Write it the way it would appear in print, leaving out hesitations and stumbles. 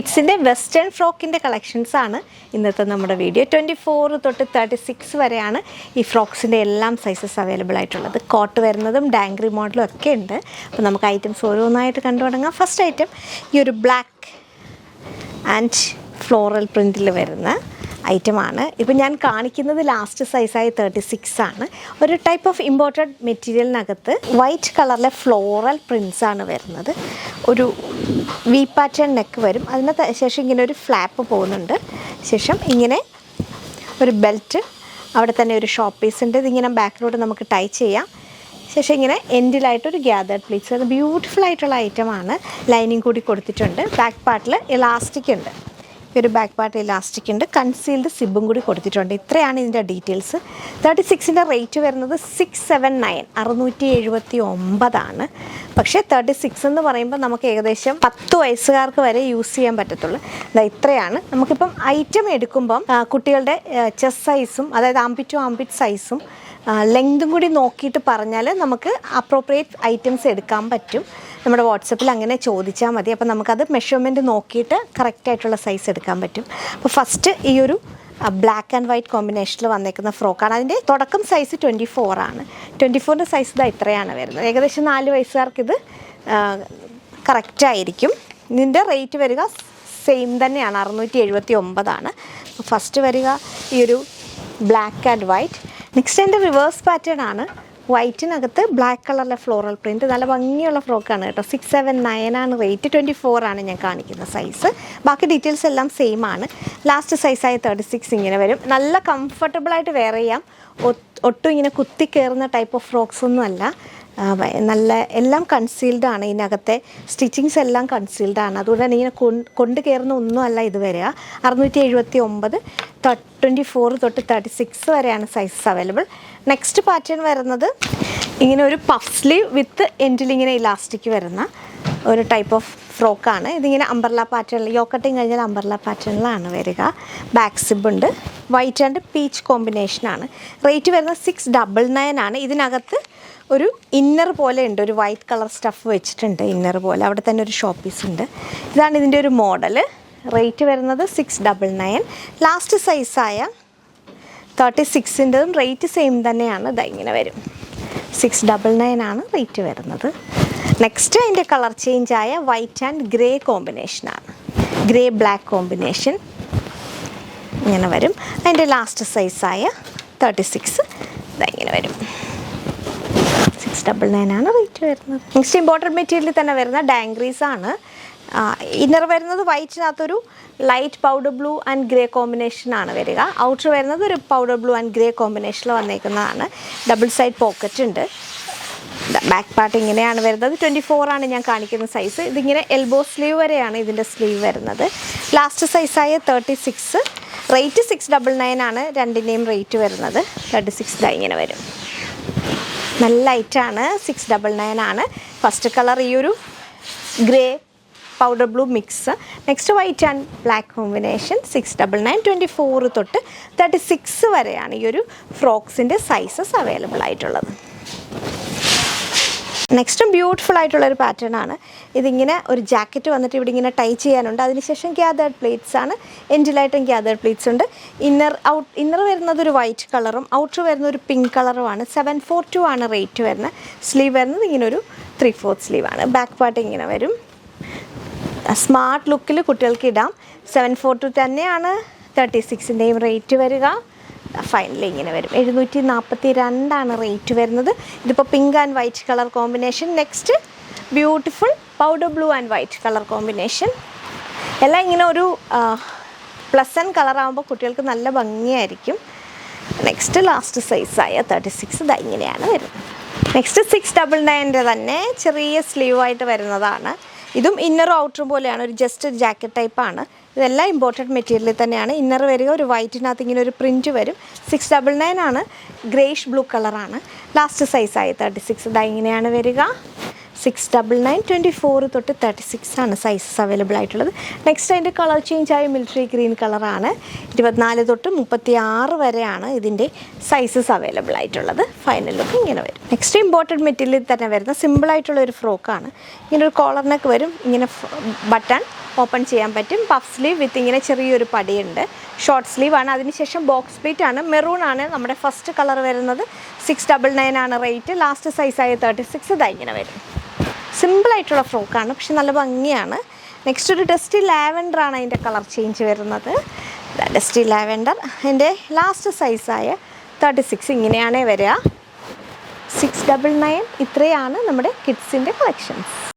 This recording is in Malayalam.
കിഡ്സിൻ്റെ വെസ്റ്റേൺ ഫ്രോക്കിൻ്റെ കളക്ഷൻസ് ആണ് ഇന്നത്തെ നമ്മുടെ വീഡിയോ. 24 തൊട്ട് 36 വരെയാണ് ഈ ഫ്രോക്സിൻ്റെ എല്ലാം സൈസസ് അവൈലബിൾ ആയിട്ടുള്ളത്. കോട്ട് വരുന്നതും ഡാങ്ക്രി മോഡലും ഒക്കെ ഉണ്ട്. അപ്പോൾ നമുക്ക് ഐറ്റംസ് ഓരോന്നായിട്ട് കണ്ടു തുടങ്ങാം. ഫസ്റ്റ് ഐറ്റം ഈ ഒരു ബ്ലാക്ക് ആൻഡ് ഫ്ലോറൽ പ്രിൻറ്റിൽ വരുന്ന ഐറ്റമാണ്. ഇപ്പം ഞാൻ കാണിക്കുന്നത് ലാസ്റ്റ് സൈസായി 36 ആണ്. ഒരു ടൈപ്പ് ഓഫ് ഇമ്പോർട്ടഡ് മെറ്റീരിയലിനകത്ത് വൈറ്റ് കളറിലെ ഫ്ലോറൽ പ്രിൻസ് ആണ് വരുന്നത്. ഒരു വി പാറ്റേൺ നെക്ക് വരും. അതിന് ശേഷം ഇങ്ങനെ ഒരു ഫ്ലാപ്പ് പോകുന്നുണ്ട്. ശേഷം ഇങ്ങനെ ഒരു ബെൽറ്റ്, അവിടെ തന്നെ ഒരു ഷോപ്പ് പീസ് ഉണ്ട്. ഇതിങ്ങനെ ബാക്കിലോട്ട് നമുക്ക് ടൈ ചെയ്യാം. ശേഷം ഇങ്ങനെ എൻഡിലായിട്ടൊരു ഗ്യാതേർഡ് പ്ലീറ്റ്സ്. അത് ബ്യൂട്ടിഫുൾ ആയിട്ടുള്ള ഐറ്റമാണ്. ലൈനിങ് കൂടി കൊടുത്തിട്ടുണ്ട്. ബാക്ക് പാർട്ടിൽ ഇലാസ്റ്റിക് ഉണ്ട്. ഒരു ബാക്ക് പാർട്ട് ഇലാസ്റ്റിക് ഉണ്ട്. കൺസീൽഡ് സിബും കൂടി കൊടുത്തിട്ടുണ്ട്. ഇത്രയാണ് ഇതിൻ്റെ ഡീറ്റെയിൽസ്. 36ൻ്റെ റേറ്റ് വരുന്നത് 679 679 പക്ഷേ 36 എന്ന് പറയുമ്പോൾ നമുക്ക് ഏകദേശം 10 വയസ്സുകാർക്ക് വരെ യൂസ് ചെയ്യാൻ പറ്റത്തുള്ളൂ. ഇത്രയാണ്. നമുക്കിപ്പം ഐറ്റം എടുക്കുമ്പം കുട്ടികളുടെ ചെസ്റ്റ് സൈസും, അതായത് ആംപിറ്റ് ടു ആംപിറ്റ് സൈസും ലെങ്തും കൂടി നോക്കിയിട്ട് പറഞ്ഞാൽ നമുക്ക് അപ്രോപ്രിയേറ്റ് ഐറ്റംസ് എടുക്കാൻ പറ്റും. നമ്മുടെ വാട്സപ്പിൽ അങ്ങനെ ചോദിച്ചാൽ മതി. അപ്പോൾ നമുക്കത് മെഷർമെൻറ്റ് നോക്കിയിട്ട് കറക്റ്റായിട്ടുള്ള സൈസ് എടുക്കാൻ പറ്റും. അപ്പോൾ ഫസ്റ്റ് ഈ ഒരു ബ്ലാക്ക് ആൻഡ് വൈറ്റ് കോമ്പിനേഷനിൽ വന്നേക്കുന്ന ഫ്രോക്കാണ്. അതിൻ്റെ തുടക്കം സൈസ് 24 ആണ്. 24ൻ്റെ സൈസ് ഇതാ ഇത്രയാണ് വരുന്നത്. ഏകദേശം 4 വയസ്സുകാർക്കിത് കറക്റ്റായിരിക്കും. ഇതിൻ്റെ റേറ്റ് വരിക സെയിം തന്നെയാണ്, 679 ഫസ്റ്റ് വരിക ഈ ഒരു ബ്ലാക്ക് ആൻഡ് വൈറ്റ്. നെക്സ്റ്റ് എൻ്റെ റിവേഴ്സ് പാറ്റേൺ ആണ്. വൈറ്റിനകത്ത് ബ്ലാക്ക് കളറിലെ ഫ്ലോറൽ പ്രിൻറ്റ്. നല്ല ഭംഗിയുള്ള ഫ്രോക്കാണ് കേട്ടോ. 679 റേറ്റ്. 24 ഞാൻ കാണിക്കുന്ന സൈസ്. ബാക്കി ഡീറ്റെയിൽസ് എല്ലാം സെയിം ആണ്. ലാസ്റ്റ് സൈസായ 36 ഇങ്ങനെ വരും. നല്ല കംഫർട്ടബിളായിട്ട് വെയർ ചെയ്യാം. ഒട്ടും ഇങ്ങനെ കുത്തി കയറുന്ന ടൈപ്പ് ഓഫ് ഫ്രോക്സ് ഒന്നും അല്ല. നല്ല എല്ലാം കൺസീൽഡ് ആണ്. ഇതിനകത്തെ സ്റ്റിച്ചിങ്സ് എല്ലാം കൺസീൽഡ് ആണ്. അതുകൊണ്ട് തന്നെ ഇങ്ങനെ കൊണ്ട് കയറുന്ന ഒന്നും അല്ല ഇത് വരിക. 679 24 തൊട്ട് 36 വരെയാണ് സൈസസ് അവൈലബിൾ. നെക്സ്റ്റ് പാറ്റേൺ വരുന്നത് ഇങ്ങനെ ഒരു പഫ് സ്ലീവ് വിത്ത് എൻഡിലിങ്ങനെ ഇലാസ്റ്റിക് വരുന്ന ഒരു ടൈപ്പ് ഓഫ് ഫ്രോക്കാണ്. ഇതിങ്ങനെ അംബർല പാറ്റേണിൽ, യോക്കട്ടിങ് കഴിഞ്ഞാൽ അംബർല പാറ്റേണിലാണ് വരിക. ബാക്ക് സിബ് ഉണ്ട്. വൈറ്റ് ആൻഡ് പീച്ച് കോമ്പിനേഷനാണ്. റേറ്റ് വരുന്നത് 699 ഇതിനകത്ത് ഒരു ഇന്നർ പോലെ ഉണ്ട്. ഒരു വൈറ്റ് കളർ സ്റ്റഫ് വെച്ചിട്ടുണ്ട് ഇന്നർ പോലെ. അവിടെ തന്നെ ഒരു ഷോപ്പ് പീസ് ഉണ്ട്. ഇതാണ് ഇതിൻ്റെ ഒരു മോഡൽ. റേറ്റ് വരുന്നത് 699. ലാസ്റ്റ് സൈസായ 36ൻ്റെതും റേറ്റ് സെയിം തന്നെയാണ്. ഇതാ ഇങ്ങനെ വരും. 699 റേറ്റ് വരുന്നത്. നെക്സ്റ്റ് അതിൻ്റെ കളർ ചേഞ്ചായ വൈറ്റ് ആൻഡ് ഗ്രേ കോമ്പിനേഷനാണ്. ഗ്രേ ബ്ലാക്ക് കോമ്പിനേഷൻ ഇങ്ങനെ വരും. അതിൻ്റെ ലാസ്റ്റ് സൈസായ 36 ഇതാ ഇങ്ങനെ വരും. 699 റേറ്റ് വരുന്നത്. നെക്സ്റ്റ് ഇമ്പോർട്ടഡ് മെറ്റീരിയലിൽ തന്നെ വരുന്ന ഡാങ്ക്രീസ് ആണ്. ഇന്നർ വരുന്നത് വൈറ്റിനകത്തൊരു light powder blue and grey കോമ്പിനേഷനാണ് വരിക. ഔട്ടർ വരുന്നത് ഒരു പൗഡർ ബ്ലൂ ആൻഡ് ഗ്രേ കോമ്പിനേഷനിൽ വന്നേക്കുന്നതാണ്. ഡബിൾ സൈഡ് പോക്കറ്റ് ഉണ്ട്. ബാക്ക് പാർട്ട് ഇങ്ങനെയാണ് വരുന്നത്. 24 ഞാൻ കാണിക്കുന്ന സൈസ്. ഇതിങ്ങനെ എൽബോ സ്ലീവ് വരെയാണ് ഇതിൻ്റെ സ്ലീവ് വരുന്നത്. ലാസ്റ്റ് സൈസായ 36 റേറ്റ് 699 രണ്ടിൻ്റെയും റേറ്റ് വരുന്നത്. 36 ഇങ്ങനെ വരും. നല്ല ലൈറ്റാണ്. 699 ഫസ്റ്റ് കളർ ഈ ഒരു grey powder blue mix. Next white and black combination. 699 24 തൊട്ട് 36 വരെയാണ് ഈ ഒരു ഫ്രോക്സിൻ്റെ സൈസസ് അവൈലബിൾ ആയിട്ടുള്ളത്. നെക്സ്റ്റും ബ്യൂട്ടിഫുൾ ആയിട്ടുള്ളൊരു പാറ്റേൺ ആണ്. ഇതിങ്ങനെ ഒരു ജാക്കറ്റ് വന്നിട്ട് ഇവിടെ ഇങ്ങനെ ടൈ ചെയ്യാനുണ്ട്. അതിനുശേഷം ഗ്യാതേർഡ് പ്ലേറ്റ്സ് ആണ്. എൻഡിലായിട്ടും ഗ്യാതേർഡ് പ്ലേറ്റ്സ് ഉണ്ട്. ഇന്നർ വരുന്നത് ഒരു വൈറ്റ് കളറും ഔട്ടർ വരുന്നത് ഒരു പിങ്ക് കളറുമാണ്. 742 റേറ്റ് വരുന്നത്. സ്ലീവ് വരുന്നത് ഇങ്ങനെ ഒരു 3/4 സ്ലീവാണ്. ബാക്ക് പാർട്ട് ഇങ്ങനെ വരും. സ്മാർട്ട് ലുക്കിൽ കുട്ടികൾക്ക് ഇടാം. 742 തന്നെയാണ് 36ൻ്റെയും റേറ്റ് വരിക. ഫൈനലി ഇങ്ങനെ വരും. 742 റേറ്റ് വരുന്നത്. ഇതിപ്പോൾ pink and white colour combination. Next beautiful powder blue and white colour combination. എല്ലാം ഇങ്ങനെ ഒരു പ്ലസൻറ്റ് കളറാകുമ്പോൾ കുട്ടികൾക്ക് നല്ല ഭംഗിയായിരിക്കും. നെക്സ്റ്റ് ലാസ്റ്റ് സൈസായ 36 ഇങ്ങനെയാണ് വരുന്നത്. നെക്സ്റ്റ് 699 തന്നെ ചെറിയ സ്ലീവായിട്ട് വരുന്നതാണ്. ഇതും ഇന്നറും ഔട്ടറും പോലെയാണ്. ഒരു ജസ്റ്റ് ജാക്കറ്റ് ടൈപ്പാണ്. ഇതെല്ലാം ഇമ്പോർട്ടഡ് മെറ്റീരിയലിൽ തന്നെയാണ്. ഇന്നർ വരിക ഒരു വൈറ്റിനകത്ത് ഇങ്ങനെ ഒരു പ്രിൻറ്റ് വരും. 699 ഗ്രേഷ് ബ്ലൂ കളറാണ്. ലാസ്റ്റ് സൈസായി 36 ഇങ്ങനെയാണ് വരിക. 699 24 തൊട്ട് 36 ആണ് സൈസസ് അവൈലബിൾ ആയിട്ടുള്ളത്. നെക്സ്റ്റ് അതിൻ്റെ കളർ ചേഞ്ച് ആയ മിലിറ്ററി ഗ്രീൻ കളറാണ്. 24 തൊട്ട് 36 വരെയാണ് ഇതിൻ്റെ സൈസസ് അവൈലബിൾ ആയിട്ടുള്ളത്. ഫൈനൽ ലുക്ക് ഇങ്ങനെ വരും. നെക്സ്റ്റ് ഇമ്പോർട്ടഡ് മെറ്റീരിയലിൽ തന്നെ വരുന്ന സിമ്പിളായിട്ടുള്ള ഒരു ഫ്രോക്കാണ്. ഇങ്ങനെ ഒരു കോളർ നെക്ക് വരും, ഇങ്ങനെ ബട്ടൺ ഓപ്പൺ ചെയ്യാൻ പറ്റും. പഫ് സ്ലീവ് വിത്ത് ഇങ്ങനെ ചെറിയൊരു പടിയുണ്ട്. ഷോർട്ട് സ്ലീവ് ആണ്. അതിനുശേഷം ബോക്സ് പ്ലീറ്റ് ആണ്. മെറൂൺ ആണ് നമ്മുടെ ഫസ്റ്റ് കളർ വരുന്നത്. 699 ആണ് റേറ്റ്. ലാസ്റ്റ് സൈസായ 36 ഇതാ ഇങ്ങനെ വരും. സിമ്പിളായിട്ടുള്ള ഫ്രോക്കാണ്, പക്ഷെ നല്ല ഭംഗിയാണ്. നെക്സ്റ്റ് ഒരു ഡസ്റ്റി ലാവൻഡർ ആണ് അതിൻ്റെ കളർ ചേഞ്ച് വരുന്നത്. ഡസ്റ്റി ലാവൻഡർ അതിൻ്റെ ലാസ്റ്റ് സൈസായ 36 ഇങ്ങനെയാണ് വരിക. 699 ഇത്രയാണ് നമ്മുടെ കിഡ്സിൻ്റെ കളക്ഷൻസ്.